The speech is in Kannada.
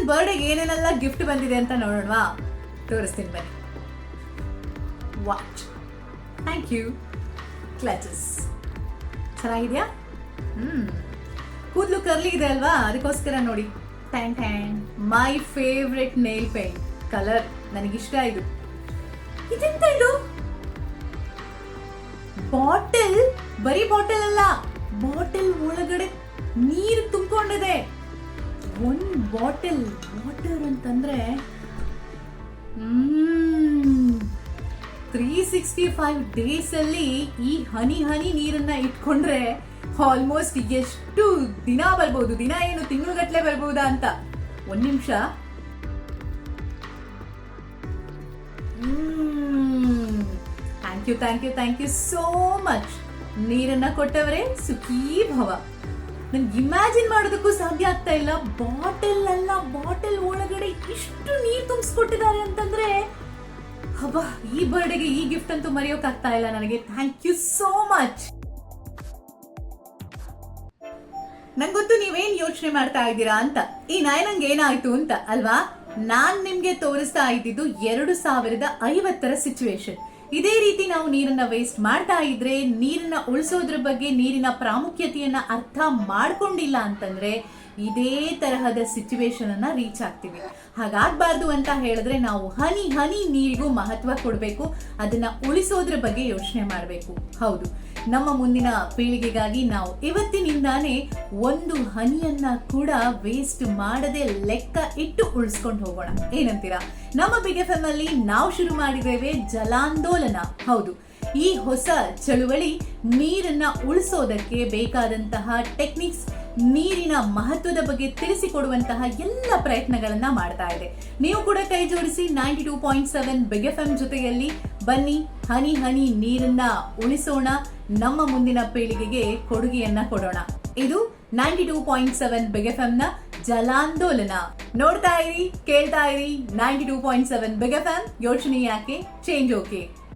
ನನ್ನ ಬರ್ಡೇಗೆ ಏನೇನೆಲ್ಲ ಗಿಫ್ಟ್ ಬಂದಿದೆ ಅಂತ ನೋಡೋಣವಾ? ತೋರಿಸ್ತೀನಿ ಬನ್ನಿ. Watch, thank you. ಕ್ಲಚಸ್ ಚೆನ್ನಾಗಿದೆಯಾ? ಕೂದಲು ಕರ್ಲಿ ಇದೆ ಅಲ್ವಾ, ಅದಕ್ಕೋಸ್ಕರ ನೋಡಿ. Tan tan, my favourite nail paint colour, ನನಗಿಷ್ಟ ಇದು. ಇದೆಂತ ಇದು? ಬಾಟಲ್, ಬರೀ ಬಾಟಲ್ ಅಲ್ಲ, ಬಾಟಲ್ ಒಳಗಡೆ ನೀರು ತುಂಬಿಕೊಂಡಿದೆ. ಒಂದ್ ಬಾಟಲ್ ವಾಟರ್ ಅಂತಂದ್ರೆ 365 ಡೇಸ್ ಅಲ್ಲಿ ಈ ಹನಿ ನೀರನ್ನ ಇಟ್ಕೊಂಡ್ರೆ ಆಲ್ಮೋಸ್ಟ್ ಎಷ್ಟು ದಿನ ಬರ್ಬೋದು, ದಿನ ಏನು ತಿಂಗಳುಗಟ್ಲೆ ಬರ್ಬೋದಾ ಅಂತ. ಒಂದ್ ನಿಮಿಷ. Thank you so much. ನೀರನ್ನ ಕೊಟ್ಟವರೇ ಸುಖೀ ಭವ. ನನ್ಗೆ ಇಮ್ಯಾಜಿನ್ ಮಾಡೋದಕ್ಕೂ ಸಾಧ್ಯ ಆಗ್ತಾ ಇಲ್ಲ. ಬಾಟಲ್ ಅಲ್ಲ, ಬಾಟಲ್ ಒಳಗಡೆ ಇಷ್ಟು ನೀರು ತುಂಬಿಸ್ಕೊಟ್ಟಿದ್ದಾರೆ ಅಂತಂದ್ರೆ ಹಬ್ಬ, ಈ ಬರ್ಡೇಗೆ ಈ ಗಿಫ್ಟ್ ಅಂತೂ ಮರೆಯೋಕ್ ಆಗ್ತಾ ಇಲ್ಲ ನನಗೆ. Thank you so much. ನಂಗೊತ್ತು ನೀವೇನ್ ಯೋಚನೆ ಮಾಡ್ತಾ ಇದ್ದೀರಾ ಅಂತ, ಈ ನಯನಂಗೆ ಏನಾಯ್ತು ಅಂತ ಅಲ್ವಾ? ನಾನ್ ನಿಮ್ಗೆ ತೋರಿಸ್ತಾ ಇದ್ದಿದ್ದು 2050 ಸಿಚುವೇಶನ್. ಇದೇ ರೀತಿ ನಾವು ನೀರನ್ನ ವೇಸ್ಟ್ ಮಾಡ್ತಾ ಇದ್ರೆ, ನೀರನ್ನ ಉಳಿಸೋದ್ರ ಬಗ್ಗೆ, ನೀರಿನ ಪ್ರಾಮುಖ್ಯತೆಯನ್ನ ಅರ್ಥ ಮಾಡ್ಕೊಂಡಿಲ್ಲ ಅಂತಂದ್ರೆ ಇದೇ ತರಹದ ಸಿಚುವೇಶನ್ ಅನ್ನ ರೀಚ್ ಆಗ್ತೀವಿ. ಹಾಗಾಗಬಾರ್ದು ಅಂತ ಹೇಳಿದ್ರೆ ನಾವು ಹನಿ ನೀರಿಗೂ ಮಹತ್ವ ಕೊಡಬೇಕು, ಅದನ್ನ ಉಳಿಸೋದ್ರ ಬಗ್ಗೆ ಯೋಚನೆ ಮಾಡಬೇಕು. ಹೌದು, ನಮ್ಮ ಮುಂದಿನ ಪೀಳಿಗೆಗಾಗಿ ನಾವು ಇವತ್ತಿನಿಂದಾನೇ ಒಂದು ಹನಿಯನ್ನ ಕೂಡ ವೇಸ್ಟ್ ಮಾಡದೆ ಲೆಕ್ಕ ಇಟ್ಟು ಉಳಿಸ್ಕೊಂಡು ಹೋಗೋಣ. ಏನಂತೀರಾ? ನಮ್ಮ ಬಿಗ್ ಎಫ್ಎಂ ಅಲ್ಲಿ ನಾವು ಶುರು ಮಾಡಿದ್ದೇವೆ ಜಲಾಂದೋಲನ. ಹೌದು, ಈ ಹೊಸ ಚಳುವಳಿ ನೀರನ್ನ ಉಳಿಸೋದಕ್ಕೆ ಬೇಕಾದಂತಹ ಟೆಕ್ನಿಕ್ಸ್, ನೀರಿನ ಮಹತ್ವದ ಬಗ್ಗೆ ತಿಳಿಸಿಕೊಡುವಂತಹ ಎಲ್ಲ ಪ್ರಯತ್ನಗಳನ್ನ ಮಾಡ್ತಾ ಇದೆ. ನೀವು ಕೂಡ ಕೈ ಜೋಡಿಸಿ 92.7 ಬಿಗ್ ಎಫ್ಎಂ ಜೊತೆಯಲ್ಲಿ ಬನ್ನಿ, ಹನಿ ನೀರನ್ನ ಉಳಿಸೋಣ, ನಮ್ಮ ಮುಂದಿನ ಪೀಳಿಗೆಗೆ ಕೊಡುಗೆಯನ್ನ ಕೊಡೋಣ. ಇದು 92.7 ಬಿಗ್ ಎಫ್ಎಂ ನ ಜಲಾಂದೋಲನ. ನೋಡ್ತಾ ಇರಿ, ಕೇಳ್ತಾ ಇರಿ 92.7 ಬಿಗ್ ಎಫ್ಎಂ. ಯೋಚನೆ ಯಾಕೆ, ಚೇಂಜ್ ಓಕೆ.